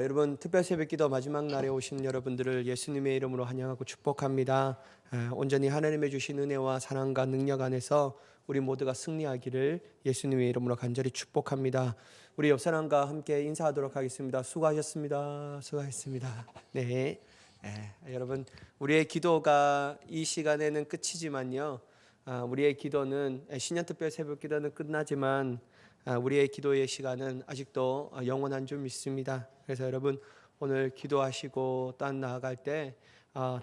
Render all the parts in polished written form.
여러분, 특별 새벽기도 마지막 날에 오신 여러분들을 예수님의 이름으로 환영하고 축복합니다. 온전히 하나님의 주신 은혜와 사랑과 능력 안에서 우리 모두가 승리하기를 예수님의 이름으로 간절히 축복합니다. 우리 옆 사람과 함께 인사하도록 하겠습니다. 수고하셨습니다. 수고하셨습니다. 네, 여러분, 우리의 기도가 이 시간에는 끝이지만요, 우리의 기도는 신년 특별 새벽기도는 끝나지만 우리의 기도의 시간은 아직도 영원한 줄 믿습니다. 그래서 여러분, 오늘 기도하시고 또 나아갈 때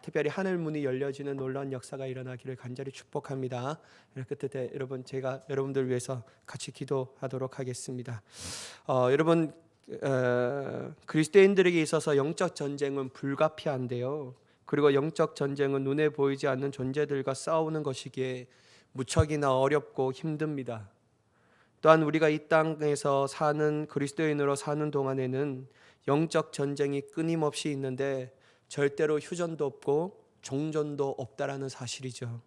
특별히 하늘 문이 열려지는 놀라운 역사가 일어나기를 간절히 축복합니다. 끝에 여러분, 제가 여러분들 위해서 같이 기도하도록 하겠습니다. 여러분, 그리스도인들에게 있어서 영적 전쟁은 불가피한데요, 그리고 영적 전쟁은 눈에 보이지 않는 존재들과 싸우는 것이기에 무척이나 어렵고 힘듭니다. 또한 우리가 이 땅에서 사는 그리스도인으로 사는 동안에는 영적 전쟁이 끊임없이 있는데 절대로 휴전도 없고 종전도 없다라는 사실이죠.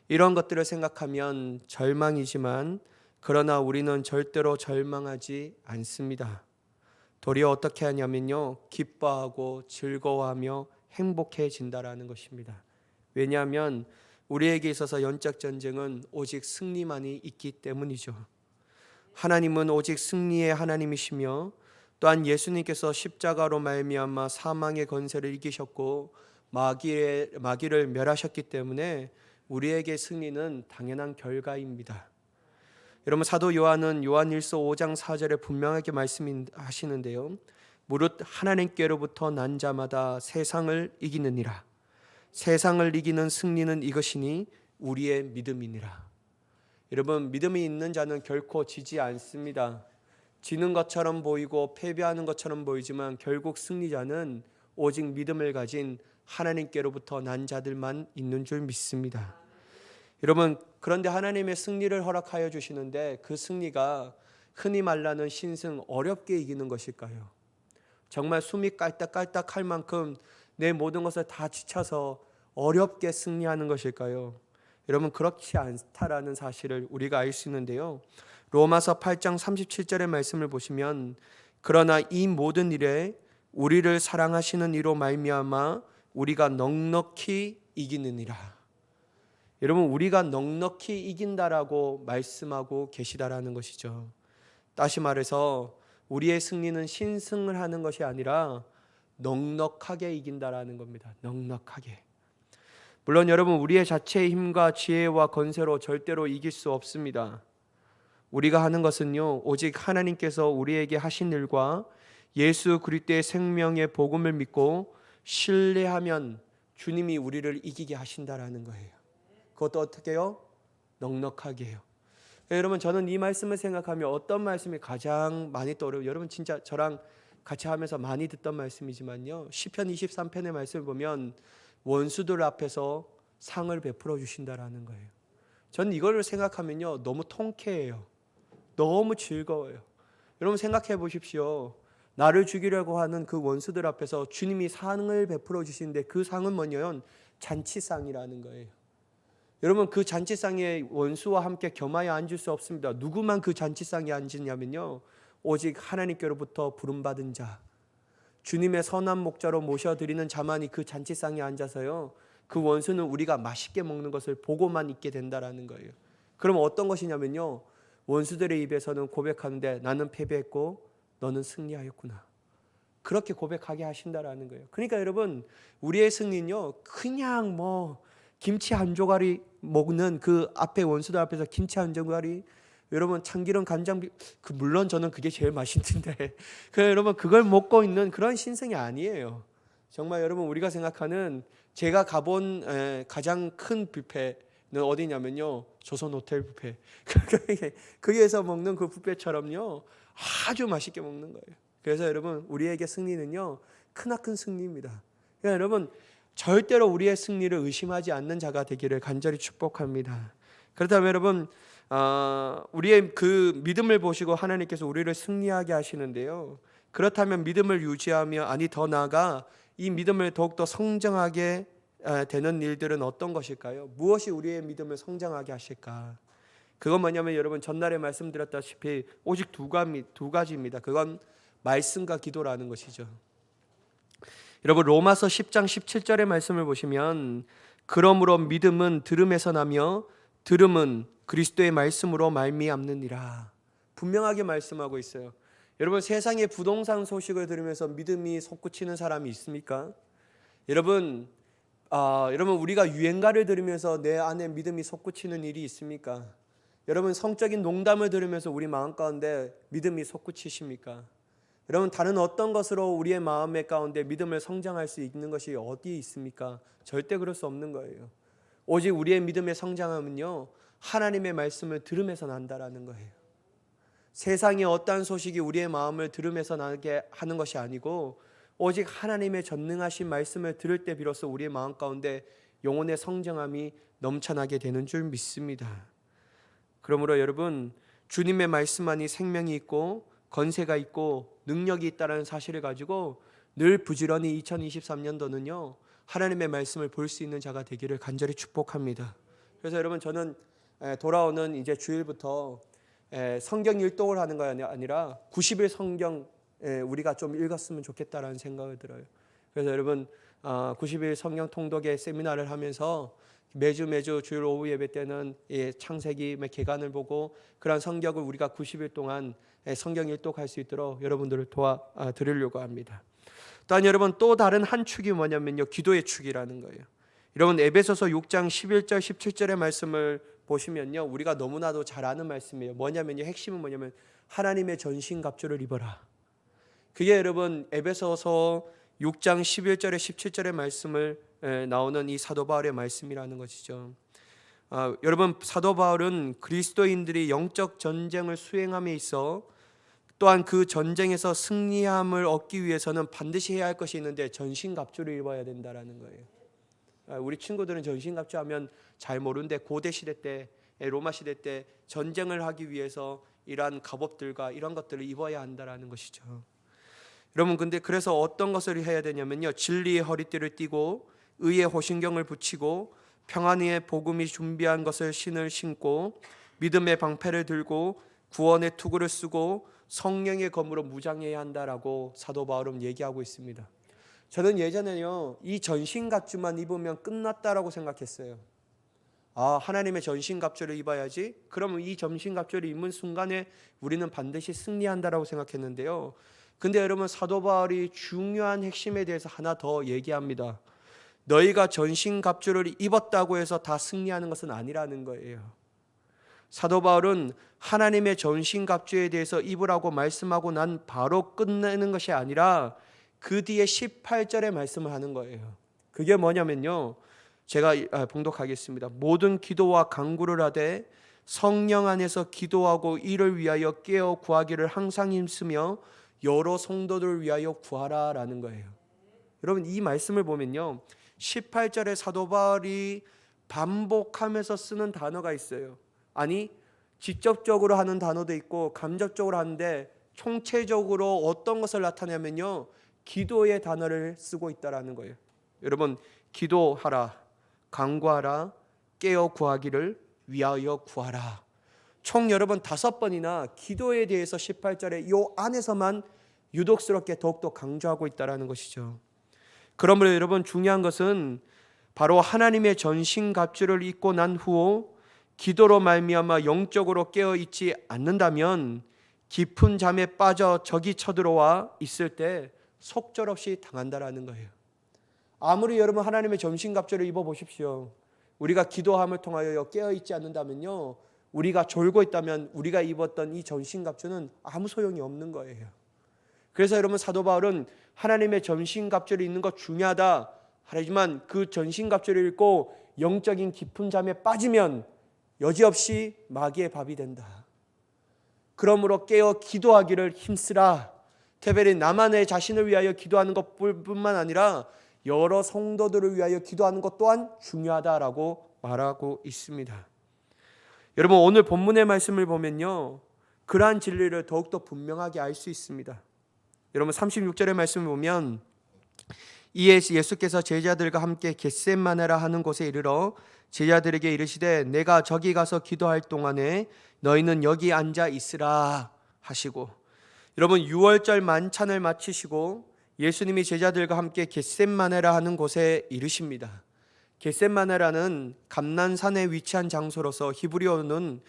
이런 것들을 생각하면 절망이지만 그러나 우리는 절대로 절망하지 않습니다. 도리어 어떻게 하냐면요, 기뻐하고 즐거워하며 행복해진다라는 것입니다. 왜냐하면 우리에게 있어서 영적 전쟁은 오직 승리만이 있기 때문이죠. 하나님은 오직 승리의 하나님이시며 또한 예수님께서 십자가로 말미암아 사망의 권세를 이기셨고 마귀를 멸하셨기 때문에 우리에게 승리는 당연한 결과입니다. 여러분, 사도 요한은 요한일서 5장 4절에 분명하게 말씀하시는데요, 무릇 하나님께로부터 난 자마다 세상을 이기느니라. 세상을 이기는 승리는 이것이니 우리의 믿음이니라. 여러분, 믿음이 있는 자는 결코 지지 않습니다. 지는 것처럼 보이고 패배하는 것처럼 보이지만 결국 승리자는 오직 믿음을 가진 하나님께로부터 난 자들만 있는 줄 믿습니다. 여러분, 그런데 하나님의 승리를 허락하여 주시는데 그 승리가 흔히 말하는 신승, 어렵게 이기는 것일까요? 정말 숨이 깔딱깔딱 할 만큼 내 모든 것을 다 지쳐서 어렵게 승리하는 것일까요? 여러분, 그렇지 않다라는 사실을 우리가 알 수 있는데요, 로마서 8장 37절의 말씀을 보시면 그러나 이 모든 일에 우리를 사랑하시는 이로 말미암아 우리가 넉넉히 이기느니라. 여러분, 우리가 넉넉히 이긴다라고 말씀하고 계시다라는 것이죠. 다시 말해서 우리의 승리는 신승을 하는 것이 아니라 넉넉하게 이긴다라는 겁니다. 넉넉하게. 물론 여러분, 우리의 자체의 힘과 지혜와 권세로 절대로 이길 수 없습니다. 우리가 하는 것은요, 오직 하나님께서 우리에게 하신 일과 예수 그리스도의 생명의 복음을 믿고 신뢰하면 주님이 우리를 이기게 하신다라는 거예요. 그것도 어떻게 해요? 넉넉하게 해요. 여러분, 저는 이 말씀을 생각하면 어떤 말씀이 가장 많이 떠오르요? 여러분, 진짜 저랑 같이 하면서 많이 듣던 말씀이지만요, 시편 23편의 말씀을 보면 원수들 앞에서 상을 베풀어 주신다라는 거예요. 저는 이걸 생각하면요, 너무 통쾌해요. 너무 즐거워요. 여러분, 생각해 보십시오. 나를 죽이려고 하는 그 원수들 앞에서 주님이 상을 베풀어 주시는데 그 상은 뭐냐면 잔치상이라는 거예요. 여러분, 그 잔치상에 원수와 함께 겸하여 앉을 수 없습니다. 누구만 그 잔치상에 앉으냐면요, 오직 하나님께로부터 부름받은 자, 주님의 선한 목자로 모셔드리는 자만이 그 잔치상에 앉아서요, 그 원수는 우리가 맛있게 먹는 것을 보고만 있게 된다라는 거예요. 그럼 어떤 것이냐면요, 원수들의 입에서는 고백하는데 나는 패배했고 너는 승리하였구나, 그렇게 고백하게 하신다라는 거예요. 그러니까 여러분, 우리의 승리는요, 그냥 김치 한 조각이 먹는 그 앞에 원수들 앞에서 김치 한 조각이, 여러분, 참기름 간장, 물론 저는 그게 제일 맛있는데 여러분, 그걸 먹고 있는 그런 신승이 아니에요. 정말 여러분, 우리가 생각하는, 제가 가본 가장 큰 뷔페는 어디냐면요, 조선 호텔 뷔페. 거기에서 먹는 그 뷔페처럼요, 아주 맛있게 먹는 거예요. 그래서 여러분, 우리에게 승리는요, 크나큰 승리입니다. 그러니까 여러분, 절대로 우리의 승리를 의심하지 않는 자가 되기를 간절히 축복합니다. 그렇다면 여러분, 우리의 그 믿음을 보시고 하나님께서 우리를 승리하게 하시는데요, 그렇다면 믿음을 유지하며, 아니 더 나아가 이 믿음을 더욱더 성장하게 되는 일들은 어떤 것일까요? 무엇이 우리의 믿음을 성장하게 하실까? 그건 뭐냐면 여러분, 전날에 말씀드렸다시피 오직 두 가지입니다. 그건 말씀과 기도라는 것이죠. 여러분 로마서 10장 17절의 말씀을 보시면 그러므로 믿음은 들음에서 나며 들음은 그리스도의 말씀으로 말미암느니라. 분명하게 말씀하고 있어요. 여러분 세상의 부동산 소식을 들으면서 믿음이 솟구치는 사람이 있습니까? 여러분 우리가 유행가를 들으면서 내 안에 믿음이 솟구치는 일이 있습니까? 여러분 성적인 농담을 들으면서 우리 마음 가운데 믿음이 솟구치십니까? 여러분 다른 어떤 것으로 우리의 마음의 가운데 믿음을 성장할 수 있는 것이 어디에 있습니까? 절대 그럴 수 없는 거예요. 오직 우리의 믿음의 성장함은요 하나님의 말씀을 들으면서 난다라는 거예요. 세상의 어떠한 소식이 우리의 마음을 들으면서 나게 하는 것이 아니고 오직 하나님의 전능하신 말씀을 들을 때 비로소 우리의 마음 가운데 영혼의 성장함이 넘쳐나게 되는 줄 믿습니다. 그러므로 여러분 주님의 말씀 안에 생명이 있고 건세가 있고 능력이 있다는 사실을 가지고 늘 부지런히 2023년도는요 하나님의 말씀을 볼 수 있는 자가 되기를 간절히 축복합니다. 그래서 여러분 저는 돌아오는 이제 주일부터 성경 일독을 하는 것이 아니라 90일 성경 우리가 좀 읽었으면 좋겠다라는 생각이 들어요. 그래서 여러분 90일 성경 통독의 세미나를 하면서 매주 주일 오후 예배 때는 창세기 개간을 보고 그런 성경을 우리가 90일 동안 성경 일독할 수 있도록 여러분들을 도와드리려고 합니다. 또한 여러분 또 다른 한 축이 뭐냐면요 기도의 축이라는 거예요. 여러분 에베소서 6장 11절 17절의 말씀을 보시면요 우리가 너무나도 잘 아는 말씀이에요. 뭐냐면요 핵심은 뭐냐면 하나님의 전신갑주를 입어라. 그게 여러분 에베소서 6장 11절에 17절의 말씀을 나오는 이 사도 바울의 말씀이라는 것이죠. 여러분 사도 바울은 그리스도인들이 영적 전쟁을 수행함에 있어 또한 그 전쟁에서 승리함을 얻기 위해서는 반드시 해야 할 것이 있는데 전신갑주를 입어야 된다라는 거예요. 우리 친구들은 전신갑주 하면 잘 모르는데 고대 시대 때 로마 시대 때 전쟁을 하기 위해서 이러한 갑옷들과 이런 것들을 입어야 한다라는 것이죠. 여러분 근데 그래서 어떤 것을 해야 되냐면요 진리의 허리띠를 띠고 의의 호신경을 붙이고 평안의 복음이 준비한 것을 신을 신고 믿음의 방패를 들고 구원의 투구를 쓰고 성령의 검으로 무장해야 한다라고 사도 바울은 얘기하고 있습니다. 저는 예전에요 이 전신갑주만 입으면 끝났다라고 생각했어요. 하나님의 전신갑주를 입어야지 그러면 이 전신갑주를 입은 순간에 우리는 반드시 승리한다라고 생각했는데요. 근데 여러분 사도 바울이 중요한 핵심에 대해서 하나 더 얘기합니다. 너희가 전신갑주를 입었다고 해서 다 승리하는 것은 아니라는 거예요. 사도 바울은 하나님의 전신갑주에 대해서 입으라고 말씀하고 난 바로 끝내는 것이 아니라 그 뒤에 18절의 말씀을 하는 거예요. 그게 뭐냐면요 제가 봉독하겠습니다. 모든 기도와 간구를 하되 성령 안에서 기도하고 이를 위하여 깨어 구하기를 항상 힘쓰며 여러 성도들을 위하여 구하라라는 거예요. 여러분 이 말씀을 보면요 18절에 사도 바울이 반복하면서 쓰는 단어가 있어요. 아니 직접적으로 하는 단어도 있고 간접적으로 하는데 총체적으로 어떤 것을 나타내면요 기도의 단어를 쓰고 있다라는 거예요. 여러분 기도하라, 간구하라, 깨어 구하기를 위하여 구하라. 총 여러분 5번이나 기도에 대해서 18절에 이 안에서만 유독스럽게 더욱더 강조하고 있다라는 것이죠. 그러므로 여러분 중요한 것은 바로 하나님의 전신갑주를 입고 난 후 기도로 말미암아 영적으로 깨어 있지 않는다면 깊은 잠에 빠져 적이 쳐들어와 있을 때 속절없이 당한다라는 거예요. 아무리 여러분 하나님의 전신갑주를 입어 보십시오. 우리가 기도함을 통하여 깨어 있지 않는다면요 우리가 졸고 있다면 우리가 입었던 이 전신갑주는 아무 소용이 없는 거예요. 그래서 여러분 사도 바울은 하나님의 전신갑주를 입는 것 중요하다 하지만 그 전신갑주를 입고 영적인 깊은 잠에 빠지면 여지없이 마귀의 밥이 된다. 그러므로 깨어 기도하기를 힘쓰라. 특별히 나만의 자신을 위하여 기도하는 것뿐만 아니라 여러 성도들을 위하여 기도하는 것 또한 중요하다라고 말하고 있습니다. 여러분 오늘 본문의 말씀을 보면요 그러한 진리를 더욱더 분명하게 알 수 있습니다. 여러분 36절의 말씀을 보면 이에 예수께서 제자들과 함께 겟셋마네라 하는 곳에 이르러 제자들에게 이르시되 내가 저기 가서 기도할 동안에 너희는 여기 앉아 있으라 하시고 여러분, 6월절 만찬을 마치시고 예수님이 제자들과 함께 겟셋마네라 하는 곳에 이르십니다. 겟셋마네라는 감난산에 위치한 장소로서 히브리어는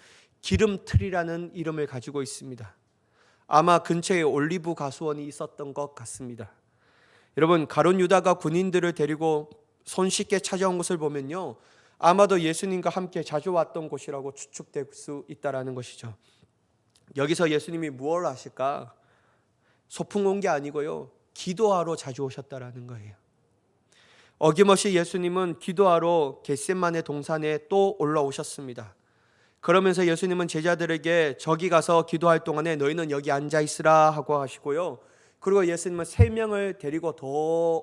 기름틀이라는 이름을 가지고 있습니다. 아마 근처에 올리브 가수원이 있었던 것 같습니다. 여러분, 가룟 유다가 군인들을 데리고 손쉽게 찾아온 것을 보면요, 아마도 예수님과 함께 자주 왔던 곳이라고 추측될 수 있다는 것이죠. 여기서 예수님이 무엇을 하실까? 소풍 온 게 아니고요, 기도하러 자주 오셨다라는 거예요. 어김없이 예수님은 기도하러 겟셋마네 동산에 또 올라오셨습니다. 그러면서 예수님은 제자들에게 저기 가서 기도할 동안에 너희는 여기 앉아 있으라 하고 하시고요, 그리고 예수님은 3명을 데리고 더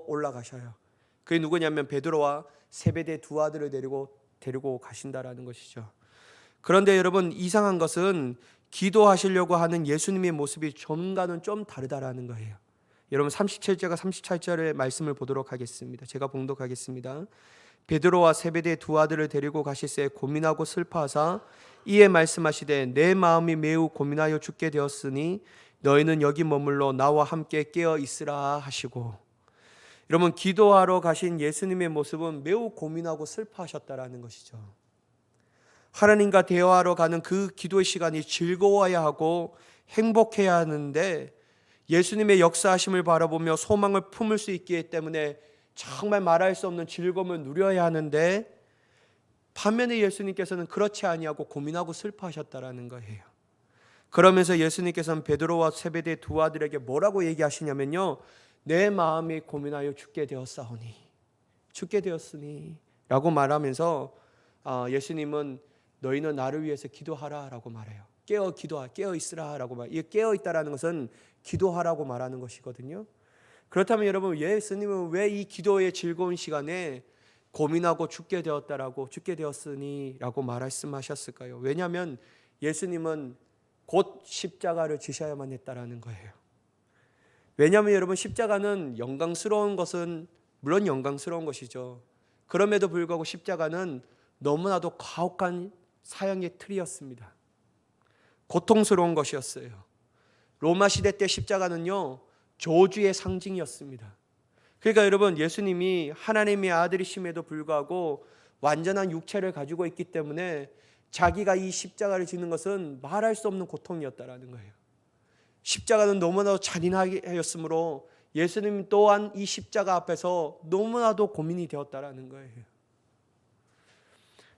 올라가셔요. 그게 누구냐면 베드로와 세베대 두 아들을 데리고 가신다라는 것이죠. 그런데 여러분, 이상한 것은 기도하시려고 하는 예수님의 모습이 전과는 좀 다르다라는 거예요. 여러분, 37절과 38절의 말씀을 보도록 하겠습니다. 제가 봉독하겠습니다. 베드로와 세베대 두 아들을 데리고 가실새 고민하고 슬퍼하사 이에 말씀하시되 내 마음이 매우 고민하여 죽게 되었으니 너희는 여기 머물러 나와 함께 깨어 있으라 하시고, 여러분, 기도하러 가신 예수님의 모습은 매우 고민하고 슬퍼하셨다라는 것이죠. 하나님과 대화하러 가는 그 기도의 시간이 즐거워야 하고 행복해야 하는데, 예수님의 역사하심을 바라보며 소망을 품을 수 있기 때문에 정말 말할 수 없는 즐거움을 누려야 하는데, 반면에 예수님께서는 그렇지 아니하고 고민하고 슬퍼하셨다라는 거예요. 그러면서 예수님께서는 베드로와 세베대 두 아들에게 뭐라고 얘기하시냐면요, 내 마음이 고민하여 죽게 되었으니 라고 말하면서 예수님은 너희는 나를 위해서 기도하라 라고 말해요. 깨어 있으라 라고 말해요. 이 깨어 있다라는 것은 기도하라고 말하는 것이거든요. 그렇다면 여러분, 예수님은 왜 이 기도의 즐거운 시간에 고민하고 죽게 되었으니 라고 말씀하셨을까요? 왜냐하면 예수님은 곧 십자가를 지셔야만 했다라는 거예요. 왜냐하면 여러분, 십자가는 영광스러운 것은 물론 영광스러운 것이죠. 그럼에도 불구하고 십자가는 너무나도 가혹한 사형의 틀이었습니다. 고통스러운 것이었어요. 로마 시대 때 십자가는요, 저주의 상징이었습니다. 그러니까 여러분, 예수님이 하나님의 아들이심에도 불구하고 완전한 육체를 가지고 있기 때문에 자기가 이 십자가를 지는 것은 말할 수 없는 고통이었다라는 거예요. 십자가는 너무나도 잔인하였으므로 예수님 또한 이 십자가 앞에서 너무나도 고민이 되었다라는 거예요.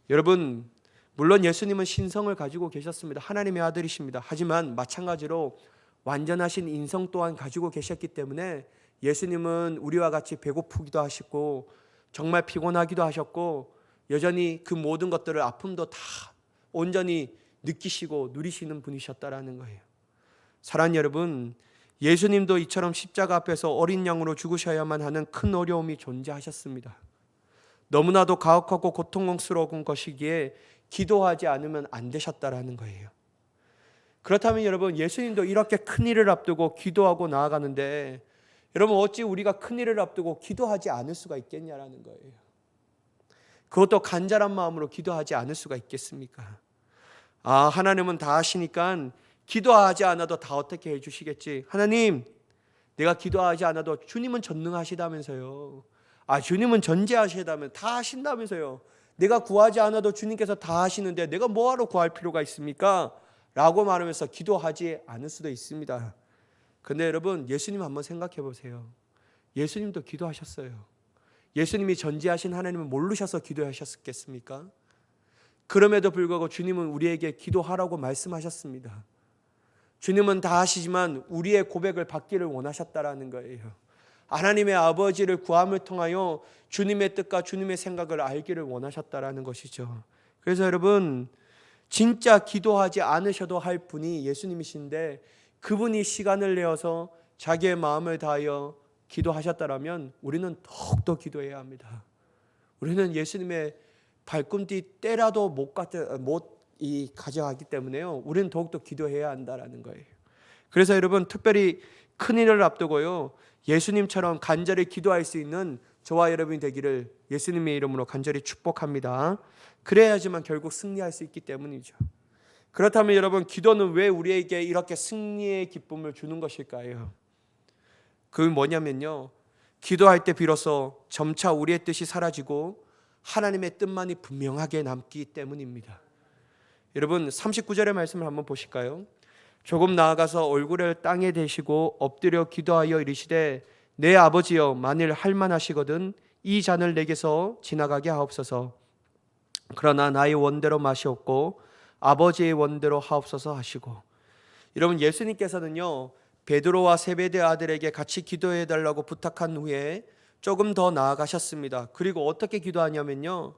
여러분, 물론 예수님은 신성을 가지고 계셨습니다. 하나님의 아들이십니다. 하지만 마찬가지로 완전하신 인성 또한 가지고 계셨기 때문에 예수님은 우리와 같이 배고프기도 하시고 정말 피곤하기도 하셨고 여전히 그 모든 것들을 아픔도 다 온전히 느끼시고 누리시는 분이셨다라는 거예요. 사랑하는 여러분, 예수님도 이처럼 십자가 앞에서 어린 양으로 죽으셔야만 하는 큰 어려움이 존재하셨습니다. 너무나도 가혹하고 고통스러운 것이기에 기도하지 않으면 안 되셨다라는 거예요. 그렇다면 여러분, 예수님도 이렇게 큰 일을 앞두고 기도하고 나아가는데 여러분, 어찌 우리가 큰 일을 앞두고 기도하지 않을 수가 있겠냐라는 거예요. 그것도 간절한 마음으로 기도하지 않을 수가 있겠습니까? 하나님은 다 하시니까 기도하지 않아도 다 어떻게 해주시겠지. 하나님, 내가 기도하지 않아도 주님은 전능하시다면서요. 주님은 전지하시다면 다 하신다면서요. 내가 구하지 않아도 주님께서 다 하시는데 내가 뭐하러 구할 필요가 있습니까? 라고 말하면서 기도하지 않을 수도 있습니다. 근데 여러분, 예수님 한번 생각해 보세요. 예수님도 기도하셨어요. 예수님이 전지하신 하나님을 모르셔서 기도하셨겠습니까? 그럼에도 불구하고 주님은 우리에게 기도하라고 말씀하셨습니다. 주님은 다 하시지만 우리의 고백을 받기를 원하셨다라는 거예요. 하나님의 아버지를 구함을 통하여 주님의 뜻과 주님의 생각을 알기를 원하셨다라는 것이죠. 그래서 여러분, 진짜 기도하지 않으셔도 할 분이 예수님이신데 그분이 시간을 내어서 자기의 마음을 다하여 기도하셨다라면 우리는 더욱더 기도해야 합니다. 우리는 예수님의 발꿈치 때라도 못 가져가기 때문에요. 우리는 더욱더 기도해야 한다라는 거예요. 그래서 여러분, 특별히 큰일을 앞두고요, 예수님처럼 간절히 기도할 수 있는 저와 여러분이 되기를 예수님의 이름으로 간절히 축복합니다. 그래야지만 결국 승리할 수 있기 때문이죠. 그렇다면 여러분, 기도는 왜 우리에게 이렇게 승리의 기쁨을 주는 것일까요? 그건 뭐냐면요, 기도할 때 비로소 점차 우리의 뜻이 사라지고 하나님의 뜻만이 분명하게 남기 때문입니다. 여러분, 39절의 말씀을 한번 보실까요? 조금 나아가서 얼굴을 땅에 대시고 엎드려 기도하여 이르시되 내 아버지여, 만일 할만하시거든 이 잔을 내게서 지나가게 하옵소서. 그러나 나의 원대로 마시옵고 아버지의 원대로 하옵소서 하시고. 여러분, 예수님께서는요, 베드로와 세베대 아들에게 같이 기도해 달라고 부탁한 후에 조금 더 나아가셨습니다. 그리고 어떻게 기도하냐면요,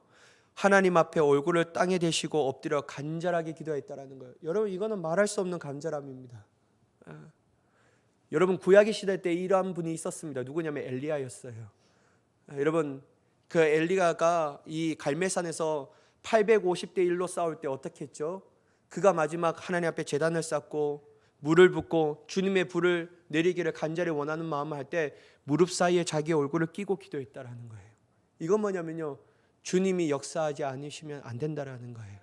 하나님 앞에 얼굴을 땅에 대시고 엎드려 간절하게 기도했다라는 거예요. 여러분, 이거는 말할 수 없는 간절함입니다. 여러분, 구약의 시대 때 이러한 분이 있었습니다. 누구냐면 엘리야였어요. 여러분, 그 엘리야가 이 갈멜산에서 850대 1로 싸울 때 어떻게 했죠? 그가 마지막 하나님 앞에 제단을 쌓고 물을 붓고 주님의 불을 내리기를 간절히 원하는 마음을 할 때 무릎 사이에 자기 얼굴을 끼고 기도했다라는 거예요. 이건 뭐냐면요, 주님이 역사하지 않으시면 안 된다라는 거예요.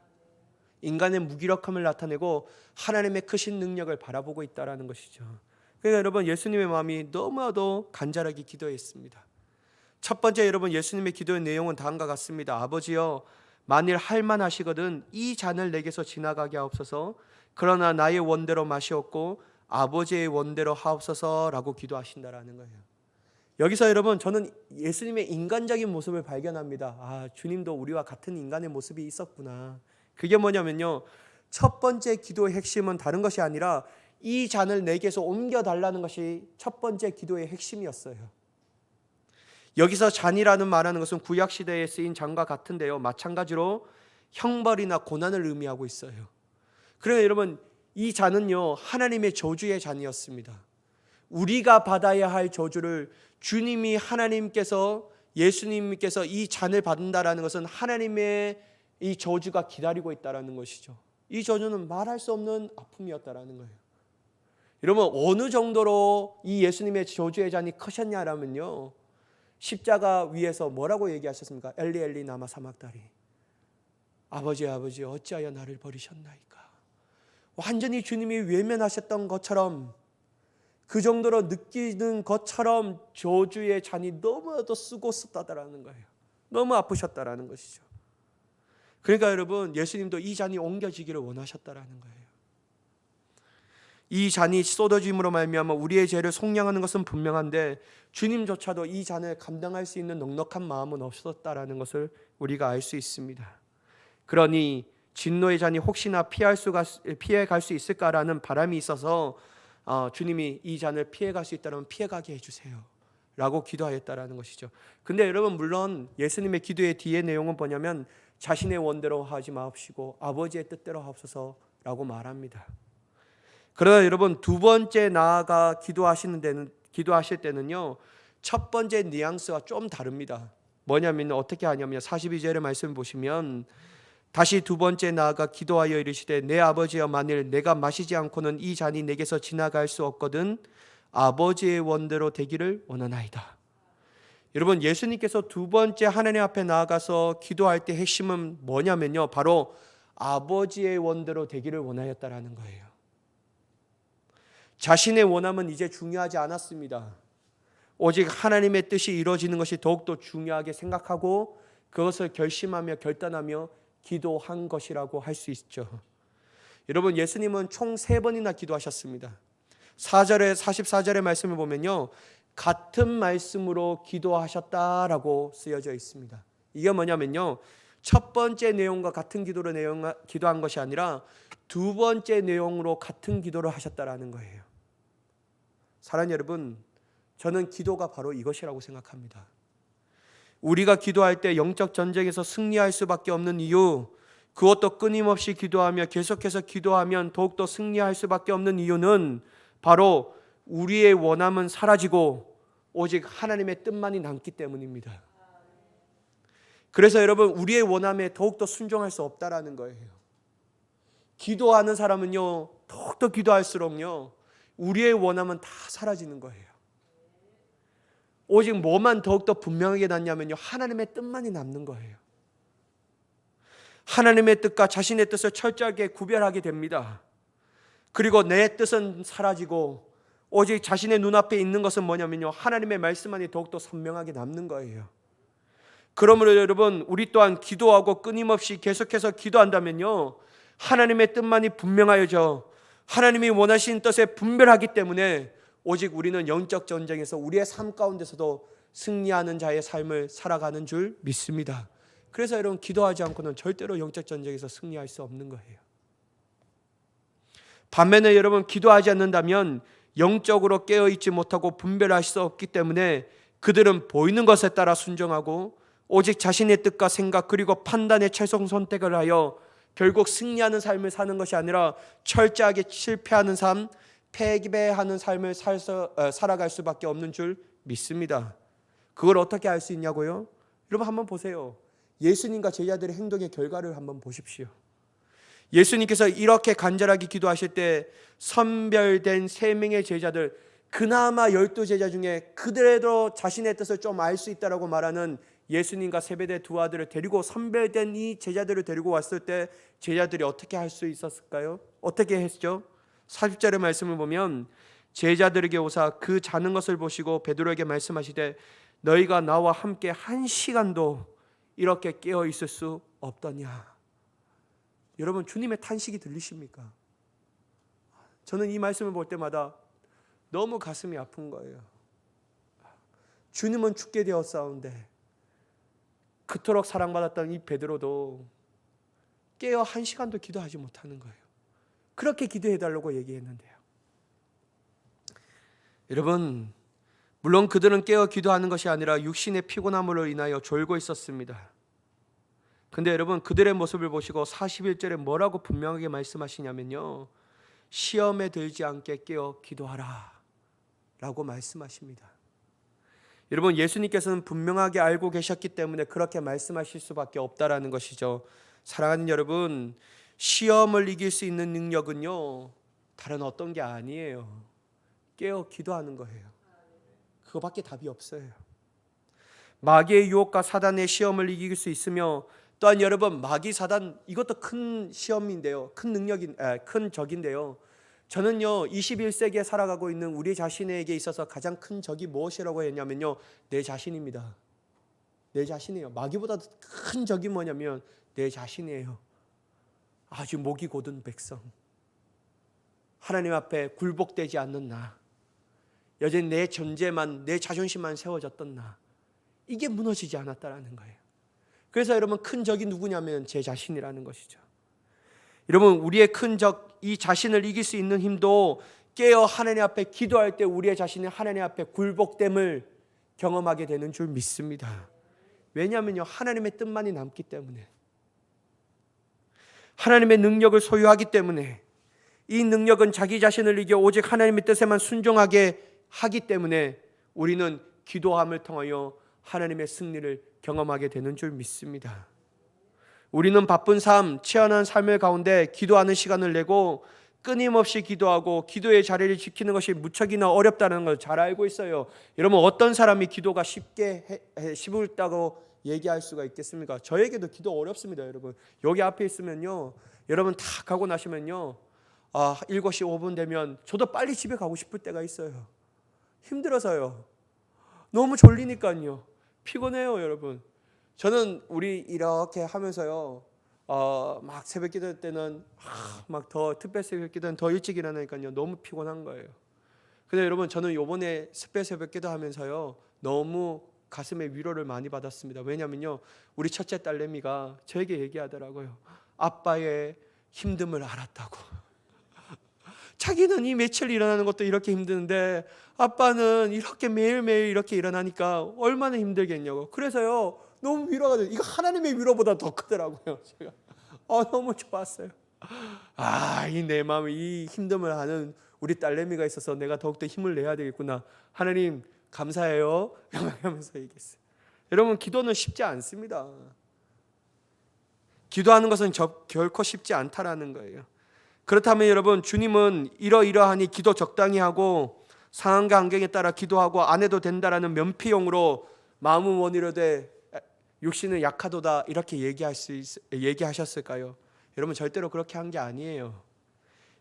인간의 무기력함을 나타내고 하나님의 크신 능력을 바라보고 있다라는 것이죠. 그러니까 여러분, 예수님의 마음이 너무나도 간절하게 기도했습니다. 첫 번째, 여러분, 예수님의 기도의 내용은 다음과 같습니다. 아버지여, 만일 할만하시거든 이 잔을 내게서 지나가게 하옵소서. 그러나 나의 원대로 마시옵고 아버지의 원대로 하옵소서라고 기도하신다라는 거예요. 여기서 여러분, 저는 예수님의 인간적인 모습을 발견합니다. 아, 주님도 우리와 같은 인간의 모습이 있었구나. 그게 뭐냐면요, 첫 번째 기도의 핵심은 다른 것이 아니라 이 잔을 내게서 옮겨달라는 것이 첫 번째 기도의 핵심이었어요. 여기서 잔이라는 말하는 것은 구약시대에 쓰인 잔과 같은데요, 마찬가지로 형벌이나 고난을 의미하고 있어요. 그러나 여러분, 이 잔은요, 하나님의 저주의 잔이었습니다. 우리가 받아야 할 저주를 주님이, 하나님께서, 예수님께서 이 잔을 받는다라는 것은 하나님의 이 저주가 기다리고 있다라는 것이죠. 이 저주는 말할 수 없는 아픔이었다라는 거예요. 여러분, 어느 정도로 이 예수님의 저주의 잔이 크셨냐라면요, 십자가 위에서 뭐라고 얘기하셨습니까? 엘리 엘리 나마 사막다리, 아버지 아버지 어찌하여 나를 버리셨나이까. 완전히 주님이 외면하셨던 것처럼, 그 정도로 느끼는 것처럼 저주의 잔이 너무나도 쓰고 싶다라는 거예요. 너무 아프셨다라는 것이죠. 그러니까 여러분, 예수님도 이 잔이 옮겨지기를 원하셨다라는 거예요. 이 잔이 쏟아짐으로 말미암아 우리의 죄를 속량하는 것은 분명한데 주님조차도 이 잔을 감당할 수 있는 넉넉한 마음은 없었다라는 것을 우리가 알 수 있습니다. 그러니 진노의 잔이 혹시나 피해갈 수 있을까라는 바람이 있어서 주님이 이 잔을 피해갈 수 있다면 피해가게 해주세요 라고 기도하였다라는 것이죠. 근데 여러분, 물론 예수님의 기도의 뒤에 내용은 뭐냐면 자신의 원대로 하지 마옵시고 아버지의 뜻대로 하옵소서라고 말합니다. 그러나 여러분, 두 번째 나아가 기도하실 때는요, 첫 번째 뉘앙스와 좀 다릅니다. 뭐냐면 어떻게 하냐면 42절의 말씀 보시면 다시 두 번째 나아가 기도하여 이르시되 내 아버지여, 만일 내가 마시지 않고는 이 잔이 내게서 지나갈 수 없거든 아버지의 원대로 되기를 원하나이다. 여러분, 예수님께서 두 번째 하나님 앞에 나아가서 기도할 때 핵심은 뭐냐면요, 바로 아버지의 원대로 되기를 원하였다라는 거예요. 자신의 원함은 이제 중요하지 않았습니다. 오직 하나님의 뜻이 이루어지는 것이 더욱더 중요하게 생각하고 그것을 결심하며 결단하며 기도한 것이라고 할 수 있죠. 여러분, 예수님은 총 3번이나 기도하셨습니다. 44절의 말씀을 보면요, 같은 말씀으로 기도하셨다라고 쓰여져 있습니다. 이게 뭐냐면요, 첫 번째 내용과 같은 기도한 것이 아니라 두 번째 내용으로 같은 기도를 하셨다라는 거예요. 사랑하는 여러분, 저는 기도가 바로 이것이라고 생각합니다. 우리가 기도할 때 영적 전쟁에서 승리할 수밖에 없는 이유, 그것도 끊임없이 기도하며 계속해서 기도하면 더욱더 승리할 수밖에 없는 이유는 바로 우리의 원함은 사라지고 오직 하나님의 뜻만이 남기 때문입니다. 그래서 여러분, 우리의 원함에 더욱더 순종할 수 없다라는 거예요. 기도하는 사람은요, 더욱더 기도할수록요, 우리의 원함은 다 사라지는 거예요. 오직 뭐만 더욱더 분명하게 남냐면요, 하나님의 뜻만이 남는 거예요. 하나님의 뜻과 자신의 뜻을 철저하게 구별하게 됩니다. 그리고 내 뜻은 사라지고 오직 자신의 눈앞에 있는 것은 뭐냐면요, 하나님의 말씀만이 더욱더 선명하게 남는 거예요. 그러므로 여러분, 우리 또한 기도하고 끊임없이 계속해서 기도한다면요, 하나님의 뜻만이 분명하여져 하나님이 원하시는 뜻에 분별하기 때문에 오직 우리는 영적 전쟁에서 우리의 삶 가운데서도 승리하는 자의 삶을 살아가는 줄 믿습니다. 그래서 여러분, 기도하지 않고는 절대로 영적 전쟁에서 승리할 수 없는 거예요. 반면에 여러분, 기도하지 않는다면 영적으로 깨어있지 못하고 분별할 수 없기 때문에 그들은 보이는 것에 따라 순종하고 오직 자신의 뜻과 생각 그리고 판단의 최종 선택을 하여 결국 승리하는 삶을 사는 것이 아니라 철저하게 실패하는 삶, 패배하는 삶을 살아갈 수밖에 없는 줄 믿습니다. 그걸 어떻게 알 수 있냐고요? 여러분 한번 보세요. 예수님과 제자들의 행동의 결과를 한번 보십시오. 예수님께서 이렇게 간절하게 기도하실 때 선별된 3명의 제자들, 그나마 12제자 중에 그들도 자신의 뜻을 좀 알 수 있다라고 말하는 예수님과 세베대 두 아들을 데리고 선별된 이 제자들을 데리고 왔을 때 제자들이 어떻게 할 수 있었을까요? 어떻게 했죠? 40절의 말씀을 보면 제자들에게 오사 그 자는 것을 보시고 베드로에게 말씀하시되 너희가 나와 함께 1시간도 이렇게 깨어 있을 수 없더냐. 여러분, 주님의 탄식이 들리십니까? 저는 이 말씀을 볼 때마다 너무 가슴이 아픈 거예요. 주님은 죽게 되었사온데 그토록 사랑받았던 이 베드로도 깨어 1시간도 기도하지 못하는 거예요. 그렇게 기도해달라고 얘기했는데요. 여러분, 물론 그들은 깨어 기도하는 것이 아니라 육신의 피곤함으로 인하여 졸고 있었습니다. 근데 여러분, 그들의 모습을 보시고 41절에 뭐라고 분명하게 말씀하시냐면요, 시험에 들지 않게 깨어 기도하라 라고 말씀하십니다. 여러분, 예수님께서는 분명하게 알고 계셨기 때문에 그렇게 말씀하실 수밖에 없다라는 것이죠. 사랑하는 여러분, 시험을 이길 수 있는 능력은요, 다른 어떤 게 아니에요. 깨어 기도하는 거예요. 그거밖에 답이 없어요. 마귀의 유혹과 사단의 시험을 이길 수 있으며, 또한 여러분, 마귀 사단 이것도 큰 시험인데요, 큰 적인데요. 저는요 21세기에 살아가고 있는 우리 자신에게 있어서 가장 큰 적이 무엇이라고 했냐면요, 내 자신입니다. 내 자신이에요. 마귀보다 큰 적이 뭐냐면 내 자신이에요. 아주 목이 곧은 백성, 하나님 앞에 굴복되지 않는 나, 여전히 내 존재만, 내 자존심만 세워졌던 나, 이게 무너지지 않았다라는 거예요. 그래서 여러분, 큰 적이 누구냐면 제 자신이라는 것이죠. 여러분, 우리의 큰 적, 이 자신을 이길 수 있는 힘도 깨어 하나님 앞에 기도할 때 우리의 자신이 하나님 앞에 굴복됨을 경험하게 되는 줄 믿습니다. 왜냐하면요, 하나님의 뜻만이 남기 때문에, 하나님의 능력을 소유하기 때문에, 이 능력은 자기 자신을 이겨 오직 하나님의 뜻에만 순종하게 하기 때문에 우리는 기도함을 통하여 하나님의 승리를 경험하게 되는 줄 믿습니다. 우리는 바쁜 삶, 치열한 삶의 가운데 기도하는 시간을 내고 끊임없이 기도하고 기도의 자리를 지키는 것이 무척이나 어렵다는 걸 잘 알고 있어요. 여러분, 어떤 사람이 기도가 쉽다고 얘기할 수가 있겠습니까? 저에게도 기도 어렵습니다. 여러분, 여기 앞에 있으면요, 여러분 다 가고 나시면요, 7시 5분 되면 저도 빨리 집에 가고 싶을 때가 있어요. 힘들어서요. 너무 졸리니까요. 피곤해요. 여러분, 저는 우리 이렇게 하면서요, 막 새벽 기도 때는 막 더 특별 새벽 기도는 더 일찍 일어나니까요, 너무 피곤한 거예요. 근데 여러분, 저는 요번에 특별 새벽 기도 하면서요, 너무 가슴에 위로를 많이 받았습니다. 왜냐면요, 우리 첫째 딸내미가 저에게 얘기하더라고요. 아빠의 힘듦을 알았다고. 자기는 이 며칠 일어나는 것도 이렇게 힘드는데 아빠는 이렇게 매일매일 이렇게 일어나니까 얼마나 힘들겠냐고. 그래서요, 너무 위로가 돼요. 이거 하나님의 위로보다 더 크더라고요. 제가 너무 좋았어요. 이 내 마음에 이 힘듦을 하는 우리 딸내미가 있어서 내가 더욱더 힘을 내야 되겠구나. 하나님 감사해요 하면서 얘기했어요. 여러분, 기도는 쉽지 않습니다. 기도하는 것은 결코 쉽지 않다라는 거예요. 그렇다면 여러분, 주님은 이러이러하니 기도 적당히 하고 상황과 환경에 따라 기도하고 안 해도 된다라는 면피용으로 마음은 원이로되 육신은 약하도다 이렇게 얘기하셨을까요? 여러분 절대로 그렇게 한 게 아니에요.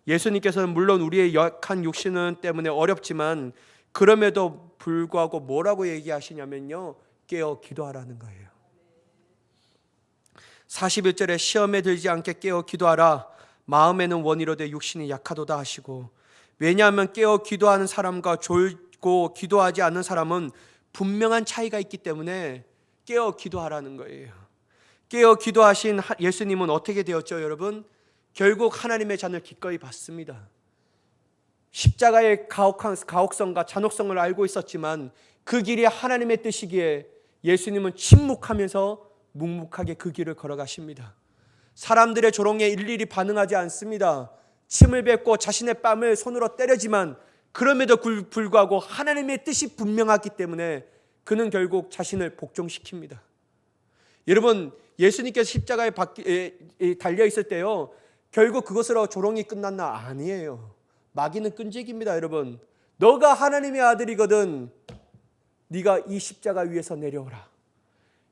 예수님께서는 물론 우리의 약한 육신은 때문에 어렵지만 그럼에도 불구하고 뭐라고 얘기하시냐면요, 깨어 기도하라는 거예요. 41절에 시험에 들지 않게 깨어 기도하라. 마음에는 원이로되 육신이 약하도다 하시고, 왜냐하면 깨어 기도하는 사람과 졸고 기도하지 않는 사람은 분명한 차이가 있기 때문에 깨어 기도하라는 거예요. 깨어 기도하신 예수님은 어떻게 되었죠, 여러분? 결국 하나님의 잔을 기꺼이 받습니다. 십자가의 가혹성과 잔혹성을 알고 있었지만 그 길이 하나님의 뜻이기에 예수님은 침묵하면서 묵묵하게 그 길을 걸어가십니다. 사람들의 조롱에 일일이 반응하지 않습니다. 침을 뱉고 자신의 뺨을 손으로 때리지만 그럼에도 불구하고 하나님의 뜻이 분명하기 때문에 그는 결국 자신을 복종시킵니다. 여러분, 예수님께서 십자가에 달려있을 때요, 결국 그것으로 조롱이 끝났나? 아니에요. 마귀는 끈질깁니다. 여러분, 너가 하나님의 아들이거든 네가 이 십자가 위에서 내려오라.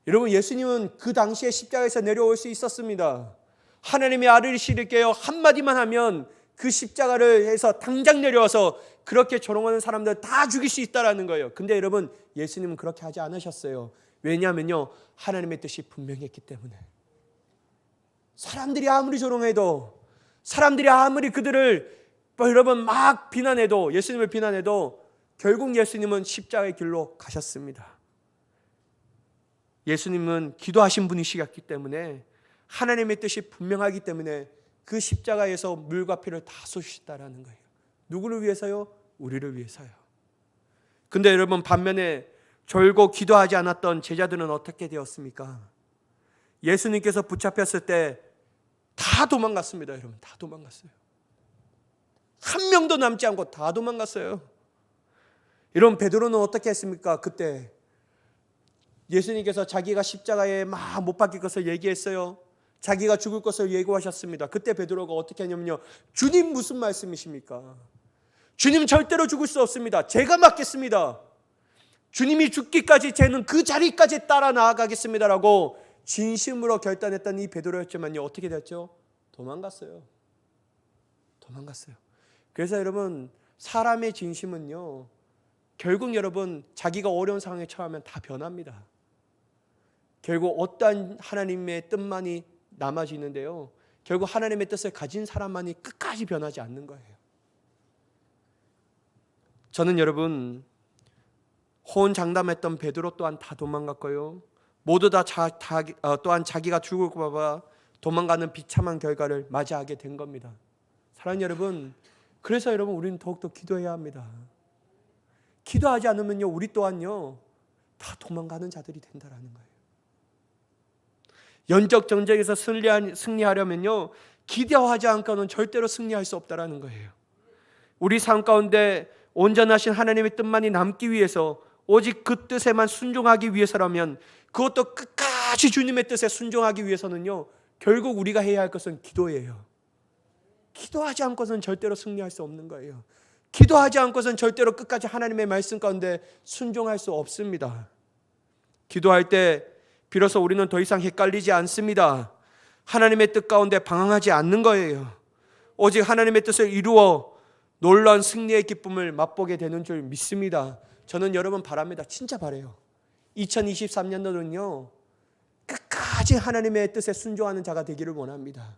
여러분, 예수님은 그 당시에 십자가에서 내려올 수 있었습니다. 하나님의 아들이시리께요 한마디만 하면 그 십자가를 해서 당장 내려와서 그렇게 조롱하는 사람들 다 죽일 수 있다라는 거예요. 근데 여러분, 예수님은 그렇게 하지 않으셨어요. 왜냐하면요, 하나님의 뜻이 분명했기 때문에. 사람들이 아무리 조롱해도, 사람들이 아무리 그들을 여러분 막 비난해도, 예수님을 비난해도 결국 예수님은 십자가의 길로 가셨습니다. 예수님은 기도하신 분이시기 때문에, 하나님의 뜻이 분명하기 때문에 그 십자가에서 물과 피를 다 쏟으셨다라는 거예요. 누구를 위해서요? 우리를 위해서요. 근데 여러분, 반면에 졸고 기도하지 않았던 제자들은 어떻게 되었습니까? 예수님께서 붙잡혔을 때 다 도망갔습니다. 여러분, 다 도망갔어요. 한 명도 남지 않고 다 도망갔어요. 여러분, 베드로는 어떻게 했습니까? 그때 예수님께서 자기가 십자가에 막 못 박힐 것을 얘기했어요. 자기가 죽을 것을 예고하셨습니다. 그때 베드로가 어떻게 했냐면요, 주님 무슨 말씀이십니까? 주님 절대로 죽을 수 없습니다. 제가 맡겠습니다. 주님이 죽기까지 저는 그 자리까지 따라 나아가겠습니다라고 진심으로 결단했던 이 베드로였지만요, 어떻게 됐죠? 도망갔어요. 도망갔어요. 그래서 여러분, 사람의 진심은요, 결국 여러분 자기가 어려운 상황에 처하면 다 변합니다. 결국 어떠한 하나님의 뜻만이 남아지는데요, 결국 하나님의 뜻을 가진 사람만이 끝까지 변하지 않는 거예요. 저는 여러분, 호언장담했던 베드로 또한 다 도망갔고요, 모두 다 또한 자기가 죽을까 봐 도망가는 비참한 결과를 맞이하게 된 겁니다. 사랑하는 여러분, 그래서 여러분, 우리는 더욱더 기도해야 합니다. 기도하지 않으면요, 우리 또한요 다 도망가는 자들이 된다라는 거예요. 영적 전쟁에서 승리하려면요, 기도하지 않고는 절대로 승리할 수 없다라는 거예요. 우리 삶 가운데 온전하신 하나님의 뜻만이 남기 위해서, 오직 그 뜻에만 순종하기 위해서라면, 그것도 끝까지 주님의 뜻에 순종하기 위해서는요, 결국 우리가 해야 할 것은 기도예요. 기도하지 않고서는 절대로 승리할 수 없는 거예요. 기도하지 않고서는 절대로 끝까지 하나님의 말씀 가운데 순종할 수 없습니다. 기도할 때 비로소 우리는 더 이상 헷갈리지 않습니다. 하나님의 뜻 가운데 방황하지 않는 거예요. 오직 하나님의 뜻을 이루어 놀라운 승리의 기쁨을 맛보게 되는 줄 믿습니다. 저는 여러분 바랍니다. 진짜 바라요. 2023년도는요, 끝까지 하나님의 뜻에 순종하는 자가 되기를 원합니다.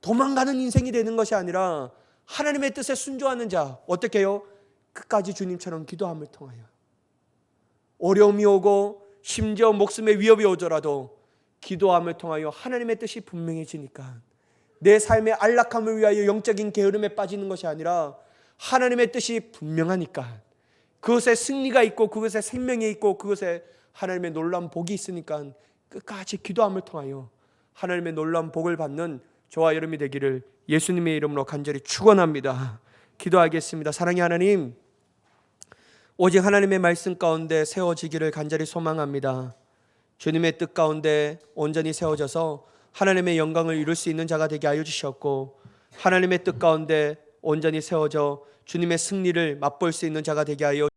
도망가는 인생이 되는 것이 아니라 하나님의 뜻에 순종하는 자. 어떻게 해요? 끝까지 주님처럼 기도함을 통하여, 어려움이 오고 심지어 목숨의 위협이 오더라도 기도함을 통하여 하나님의 뜻이 분명해지니까, 내 삶의 안락함을 위하여 영적인 게으름에 빠지는 것이 아니라 하나님의 뜻이 분명하니까, 그것에 승리가 있고 그것에 생명이 있고 그것에 하나님의 놀라운 복이 있으니까 끝까지 기도함을 통하여 하나님의 놀라운 복을 받는 저와 여러분이 되기를 예수님의 이름으로 간절히 축원합니다. 기도하겠습니다. 사랑의 하나님, 오직 하나님의 말씀 가운데 세워지기를 간절히 소망합니다. 주님의 뜻 가운데 온전히 세워져서 하나님의 영광을 이룰 수 있는 자가 되게 하여 주셨고, 하나님의 뜻 가운데 온전히 세워져 주님의 승리를 맛볼 수 있는 자가 되게 하여